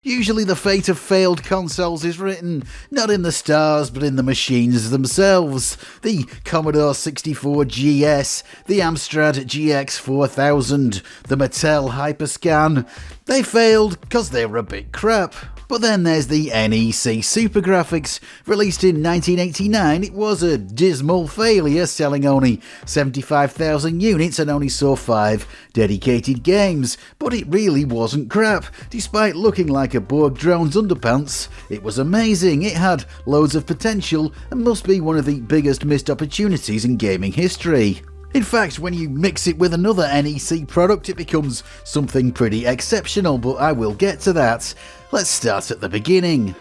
Usually the fate of failed consoles is written not in the stars but in the machines themselves. The Commodore 64 GS, the Amstrad GX 4000, the Mattel Hyperscan, they failed because they were a bit crap. But then there's the NEC Super Grafx. Released in 1989, it was a dismal failure, selling only 75,000 units and only saw 5 dedicated games. But it really wasn't crap. Despite looking like a Borg drone's underpants, it was amazing. It had loads of potential and must be one of the biggest missed opportunities in gaming history. In fact, when you mix it with another NEC product, it becomes something pretty exceptional, but I will get to that. Let's start at the beginning.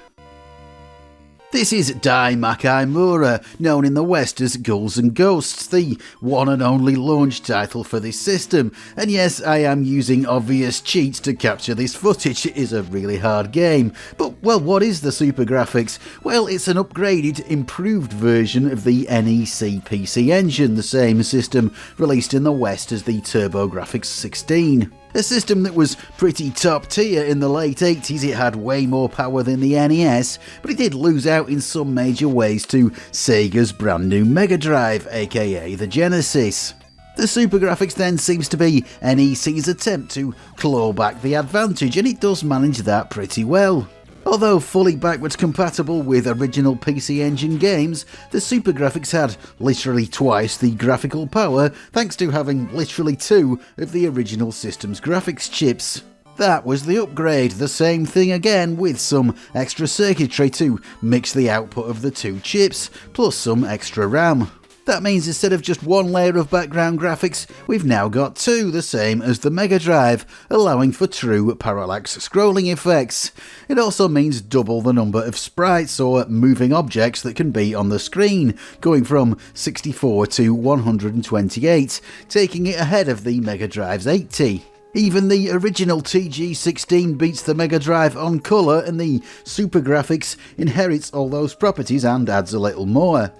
This is Dai Makimura, known in the West as Ghouls and Ghosts, the one and only launch title for this system. And yes, I am using obvious cheats to capture this footage. It is a really hard game. But, well, what is the Super Grafx? Well, it's an upgraded, improved version of the NEC PC Engine, the same system released in the West as the TurboGrafx 16. A system that was pretty top tier in the late 80s. It had way more power than the NES, but it did lose out in some major ways to Sega's brand new Mega Drive, aka the Genesis. The Super Grafx then seems to be NEC's attempt to claw back the advantage, and it does manage that pretty well. Although fully backwards compatible with original PC Engine games, the Super Grafx had literally twice the graphical power thanks to having literally 2 of the original system's graphics chips. That was the upgrade, the same thing again with some extra circuitry to mix the output of the 2 chips, plus some extra RAM. That means instead of just 1 layer of background graphics, we've now got 2, the same as the Mega Drive, allowing for true parallax scrolling effects. It also means double the number of sprites or moving objects that can be on the screen, going from 64 to 128, taking it ahead of the Mega Drive's 80. Even the original TG16 beats the Mega Drive on colour, and the Super Grafx inherits all those properties and adds a little more.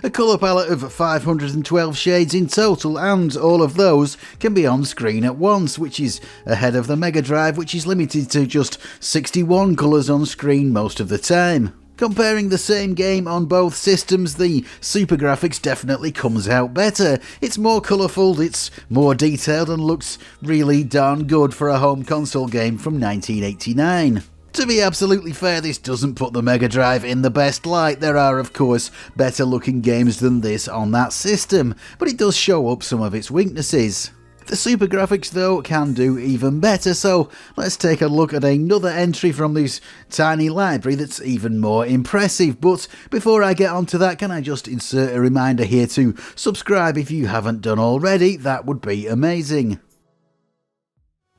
A colour palette of 512 shades in total, and all of those can be on screen at once, which is ahead of the Mega Drive, which is limited to just 61 colours on screen most of the time. Comparing the same game on both systems, the Super Grafx definitely comes out better. It's more colourful, it's more detailed, and looks really darn good for a home console game from 1989. To be absolutely fair, this doesn't put the Mega Drive in the best light. There are, of course, better looking games than this on that system, but it does show up some of its weaknesses. The Super Grafx, though, can do even better, so let's take a look at another entry from this tiny library that's even more impressive. But before I get onto that, can I just insert a reminder here to subscribe if you haven't done already? That would be amazing.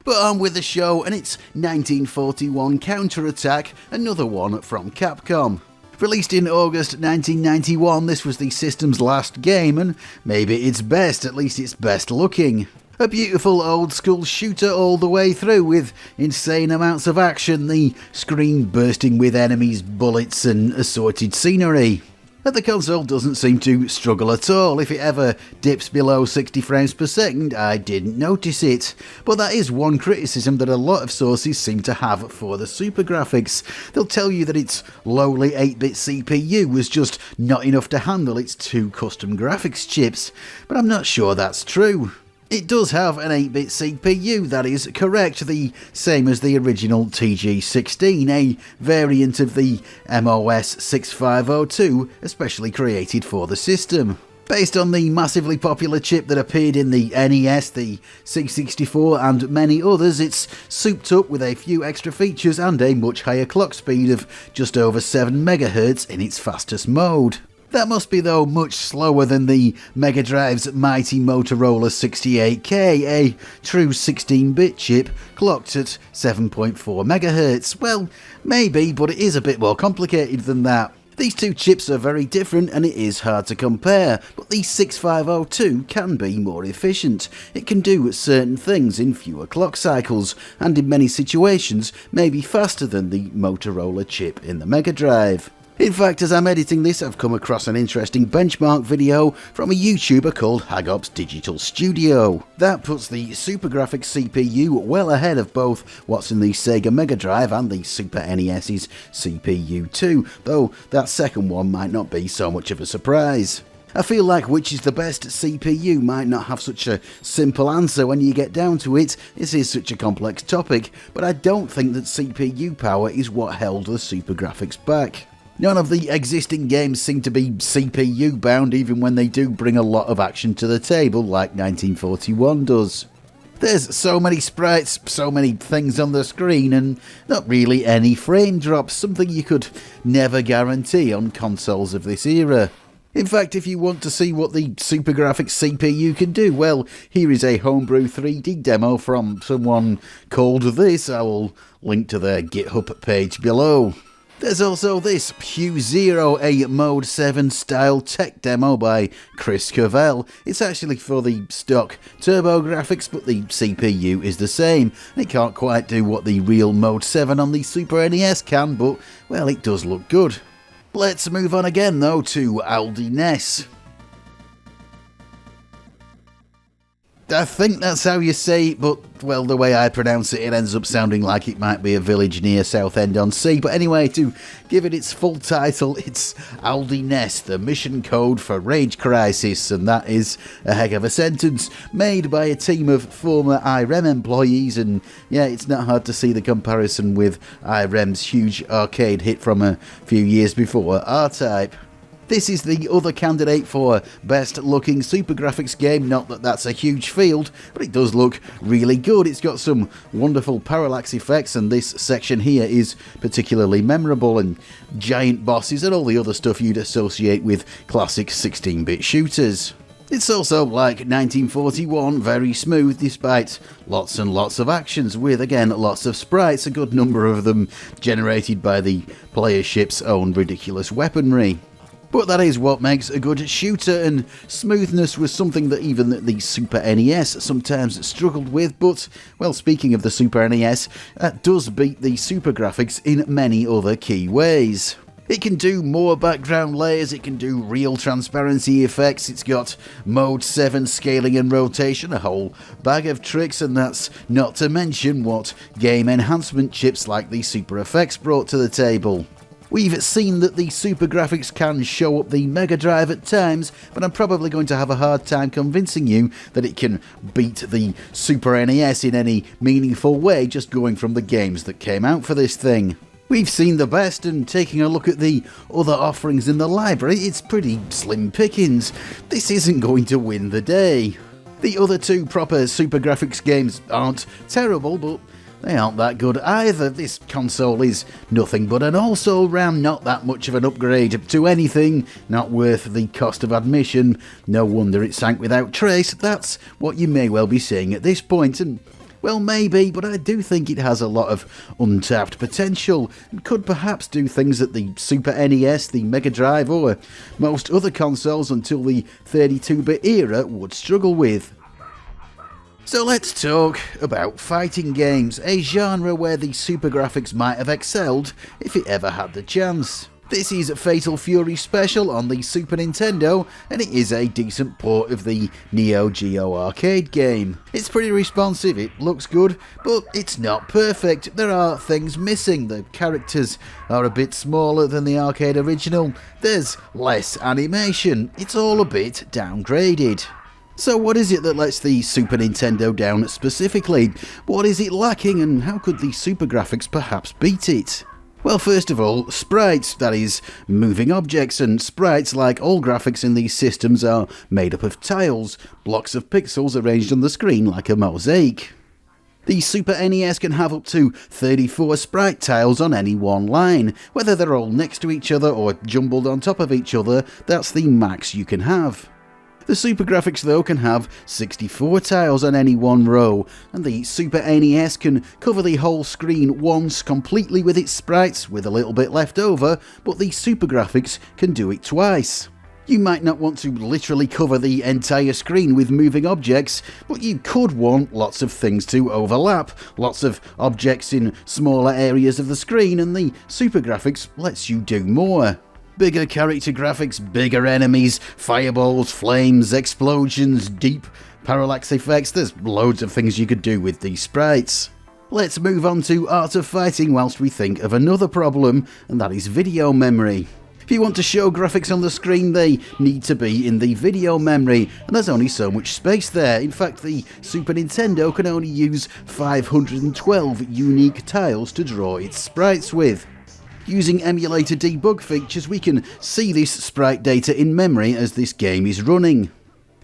But on with the show, and it's 1941 Counterattack, another one from Capcom. Released in August 1991, this was the system's last game, and maybe its best, at least its best looking. A beautiful old school shooter all the way through, with insane amounts of action, the screen bursting with enemies, bullets and assorted scenery. But the console doesn't seem to struggle at all. If it ever dips below 60 frames per second, I didn't notice it. But that is one criticism that a lot of sources seem to have for the Super Grafx. They'll tell you that its lowly 8-bit CPU was just not enough to handle its 2 custom graphics chips, but I'm not sure that's true. It does have an 8-bit CPU, that is correct, the same as the original TG16, a variant of the MOS 6502, especially created for the system. Based on the massively popular chip that appeared in the NES, the C64 and many others, it's souped up with a few extra features and a much higher clock speed of just over 7 MHz in its fastest mode. That must be, though, much slower than the Mega Drive's mighty Motorola 68K, a true 16-bit chip clocked at 7.4 MHz. Well, maybe, but it is a bit more complicated than that. These 2 chips are very different and it is hard to compare, but the 6502 can be more efficient. It can do certain things in fewer clock cycles, and in many situations may be faster than the Motorola chip in the Mega Drive. In fact, as I'm editing this, I've come across an interesting benchmark video from a YouTuber called Hagop's Digital Studio. That puts the SuperGrafx CPU well ahead of both what's in the Sega Mega Drive and the Super NES's CPU too, though that second one might not be so much of a surprise. I feel like which is the best CPU might not have such a simple answer when you get down to it. This is such a complex topic, but I don't think that CPU power is what held the SuperGrafx back. None of the existing games seem to be CPU bound, even when they do bring a lot of action to the table like 1941 does. There's so many sprites, so many things on the screen, and not really any frame drops, something you could never guarantee on consoles of this era. In fact, if you want to see what the SuperGrafx CPU can do, well, here is a homebrew 3D demo from someone called this. I will link to their GitHub page below. There's also this Hue Zero, a Mode 7 style tech demo by Chris Covell. It's actually for the stock TurboGrafx, but the CPU is the same. It can't quite do what the real Mode 7 on the Super NES can, but, well, it does look good. Let's move on again, though, to Aldi NES. I think that's how you say it, but, well, the way I pronounce it, it ends up sounding like it might be a village near Southend-on-Sea. But anyway, to give it its full title, it's Aldi NES, the mission code for Rage Crisis, and that is a heck of a sentence, made by a team of former IREM employees, and yeah, it's not hard to see the comparison with IREM's huge arcade hit from a few years before, R-Type. This is the other candidate for best looking SuperGrafx game, not that that's a huge field, but it does look really good. It's got some wonderful parallax effects, and this section here is particularly memorable, and giant bosses and all the other stuff you'd associate with classic 16-bit shooters. It's also like 1941, very smooth despite lots and lots of actions, with again lots of sprites, a good number of them generated by the player ship's own ridiculous weaponry. But that is what makes a good shooter, and smoothness was something that even the Super NES sometimes struggled with, but, well, speaking of the Super NES, that does beat the SuperGrafx in many other key ways. It can do more background layers, it can do real transparency effects, it's got Mode 7 scaling and rotation, a whole bag of tricks, and that's not to mention what game enhancement chips like the SuperFX brought to the table. We've seen that the SuperGrafx can show up the Mega Drive at times, but I'm probably going to have a hard time convincing you that it can beat the Super NES in any meaningful way just going from the games that came out for this thing. We've seen the best, and taking a look at the other offerings in the library, it's pretty slim pickings. This isn't going to win the day. The other two proper SuperGrafx games aren't terrible, but they aren't that good either. This console is nothing but an also-ran, not that much of an upgrade to anything, not worth the cost of admission. No wonder it sank without trace. That's what you may well be saying at this point, and well, maybe, but I do think it has a lot of untapped potential and could perhaps do things that the Super NES, the Mega Drive, or most other consoles until the 32-bit era would struggle with. So let's talk about fighting games, a genre where the SuperGrafx might have excelled if it ever had the chance. This is Fatal Fury Special on the Super Nintendo, and it is a decent port of the Neo Geo arcade game. It's pretty responsive, it looks good, but it's not perfect. There are things missing. The characters are a bit smaller than the arcade original. There's less animation. It's all a bit downgraded. So what is it that lets the Super Nintendo down specifically? What is it lacking, and how could the SuperGrafx perhaps beat it? Well, first of all, sprites, that is, moving objects, and sprites, like all graphics in these systems, are made up of tiles, blocks of pixels arranged on the screen like a mosaic. The Super NES can have up to 34 sprite tiles on any one line. Whether they're all next to each other or jumbled on top of each other, that's the max you can have. The SuperGrafx though can have 64 tiles on any one row, and the Super NES can cover the whole screen once completely with its sprites with a little bit left over, but the SuperGrafx can do it twice. You might not want to literally cover the entire screen with moving objects, but you could want lots of things to overlap, lots of objects in smaller areas of the screen, and the SuperGrafx lets you do more. Bigger character graphics, bigger enemies, fireballs, flames, explosions, deep parallax effects. There's loads of things you could do with these sprites. Let's move on to Art of Fighting whilst we think of another problem, and that is video memory. If you want to show graphics on the screen, they need to be in the video memory, and there's only so much space there. In fact, the Super Nintendo can only use 512 unique tiles to draw its sprites with. Using emulator debug features, we can see this sprite data in memory as this game is running.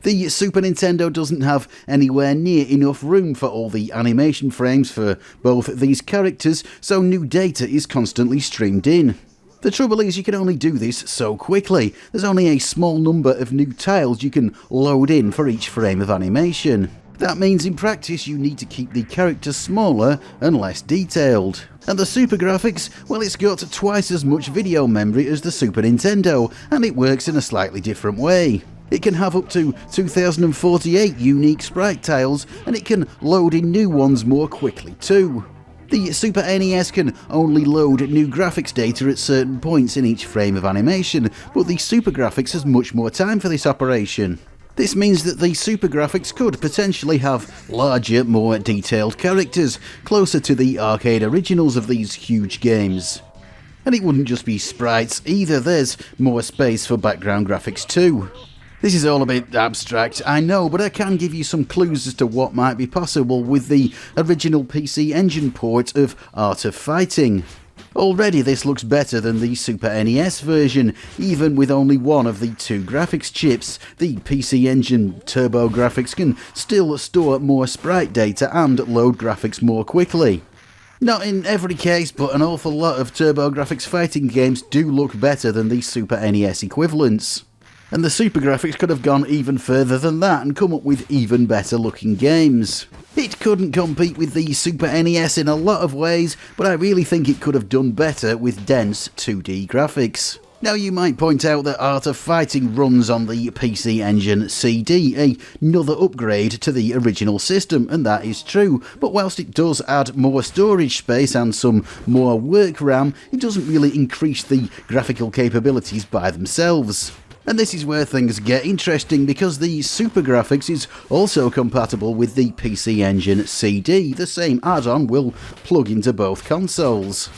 The Super Nintendo doesn't have anywhere near enough room for all the animation frames for both these characters, so new data is constantly streamed in. The trouble is you can only do this so quickly. There's only a small number of new tiles you can load in for each frame of animation. That means in practice you need to keep the characters smaller and less detailed. And the SuperGrafx, well, it's got twice as much video memory as the Super Nintendo, and it works in a slightly different way. It can have up to 2048 unique sprite tiles, and it can load in new ones more quickly too. The Super NES can only load new graphics data at certain points in each frame of animation, but the SuperGrafx has much more time for this operation. This means that the SuperGrafx could potentially have larger, more detailed characters, closer to the arcade originals of these huge games. And it wouldn't just be sprites either, there's more space for background graphics too. This is all a bit abstract, I know, but I can give you some clues as to what might be possible with the original PC Engine port of Art of Fighting. Already this looks better than the Super NES version, even with only one of the two graphics chips. The PC Engine TurboGrafx can still store more sprite data and load graphics more quickly. Not in every case, but an awful lot of TurboGrafx fighting games do look better than the Super NES equivalents. And the SuperGrafx could have gone even further than that and come up with even better looking games. It couldn't compete with the Super NES in a lot of ways, but I really think it could have done better with dense 2D graphics. Now you might point out that Art of Fighting runs on the PC Engine CD, another upgrade to the original system, and that is true, but whilst it does add more storage space and some more work RAM, it doesn't really increase the graphical capabilities by themselves. And this is where things get interesting, because the SuperGrafx is also compatible with the PC Engine CD. The same add-on will plug into both consoles.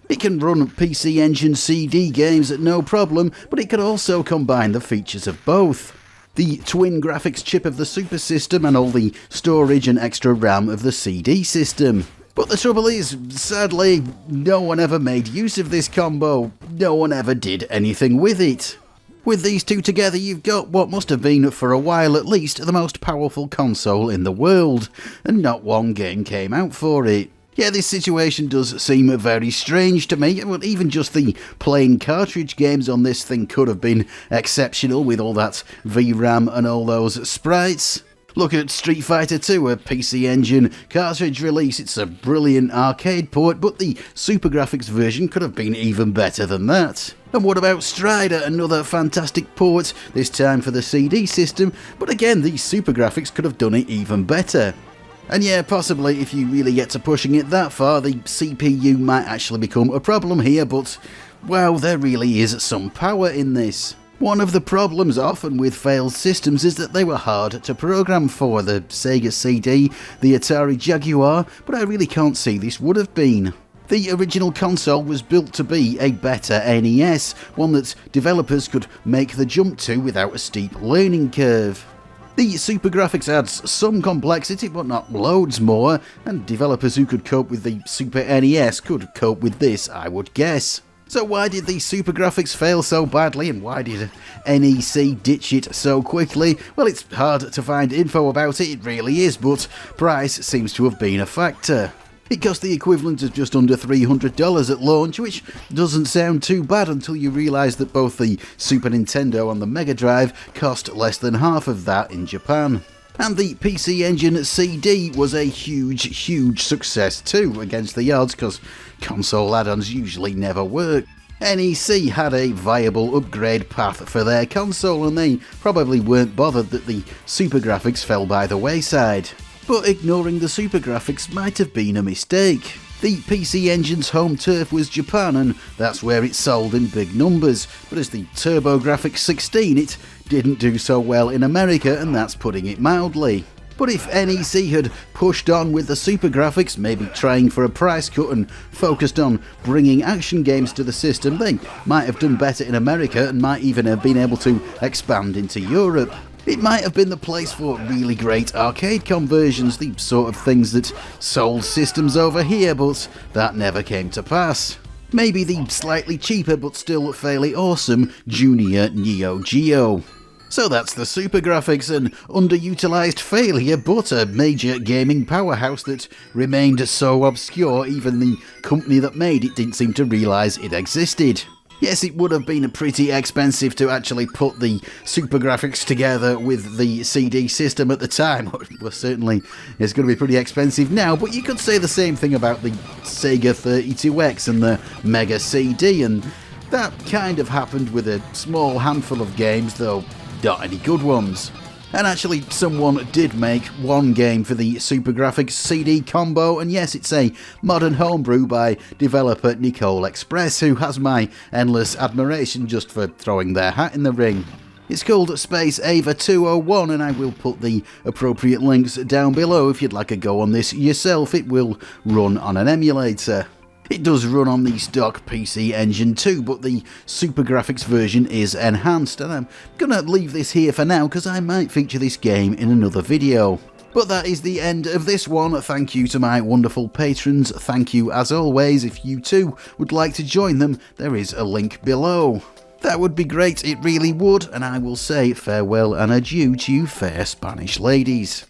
It can run PC Engine CD games at no problem, but it can also combine the features of both. The twin graphics chip of the Super System and all the storage and extra RAM of the CD system. But the trouble is, sadly, no one ever made use of this combo. No one ever did anything with it. With these two together, you've got what must have been, for a while at least, the most powerful console in the world, and not one game came out for it. Yeah, this situation does seem very strange to me. Well, even just the plain cartridge games on this thing could have been exceptional with all that VRAM and all those sprites. Look at Street Fighter 2, a PC Engine cartridge release. It's a brilliant arcade port, but the SuperGrafx version could have been even better than that. And what about Strider, another fantastic port, this time for the CD system, but again the SuperGrafx could have done it even better. And yeah, possibly if you really get to pushing it that far, the CPU might actually become a problem here, but wow, there really is some power in this. One of the problems often with failed systems is that they were hard to program for, the Sega CD, the Atari Jaguar, but I really can't see this would have been. The original console was built to be a better NES, one that developers could make the jump to without a steep learning curve. The SuperGrafx adds some complexity, but not loads more, and developers who could cope with the Super NES could cope with this, I would guess. So why did the SuperGrafx fail so badly, and why did NEC ditch it so quickly? Well, it's hard to find info about it, it really is, but price seems to have been a factor. It cost the equivalent of just under $300 at launch, which doesn't sound too bad until you realise that both the Super Nintendo and the Mega Drive cost less than half of that in Japan. And the PC Engine CD was a huge success too, against the odds, because console add-ons usually never work. NEC had a viable upgrade path for their console, and they probably weren't bothered that the SuperGrafx fell by the wayside. But ignoring the SuperGrafx might have been a mistake. The PC Engine's home turf was Japan, and that's where it sold in big numbers, but as the TurboGrafx 16 it didn't do so well in America, and that's putting it mildly. But if NEC had pushed on with the SuperGrafx, maybe trying for a price cut and focused on bringing action games to the system, they might have done better in America and might even have been able to expand into Europe. It might have been the place for really great arcade conversions, the sort of things that sold systems over here, but that never came to pass. Maybe the slightly cheaper but still fairly awesome Junior Neo Geo. So that's the SuperGrafx, an underutilised failure but a major gaming powerhouse that remained so obscure even the company that made it didn't seem to realise it existed. Yes, it would have been pretty expensive to actually put the SuperGrafx together with the CD system at the time. Well, certainly it's going to be pretty expensive now, but you could say the same thing about the Sega 32X and the Mega CD, and that kind of happened with a small handful of games, though not any good ones. And actually, someone did make one game for the SuperGrafx CD combo, and yes, it's a modern homebrew by developer Nicole Express, who has my endless admiration just for throwing their hat in the ring. It's called Space Ava 201, and I will put the appropriate links down below if you'd like a go on this yourself. It will run on an emulator. It does run on the stock PC Engine too, but the SuperGrafx version is enhanced, and I'm gonna leave this here for now because I might feature this game in another video. But that is the end of this one. Thank you to my wonderful patrons. Thank you as always. If you too would like to join them, there is a link below. That would be great, it really would, and I will say farewell and adieu to you fair Spanish ladies.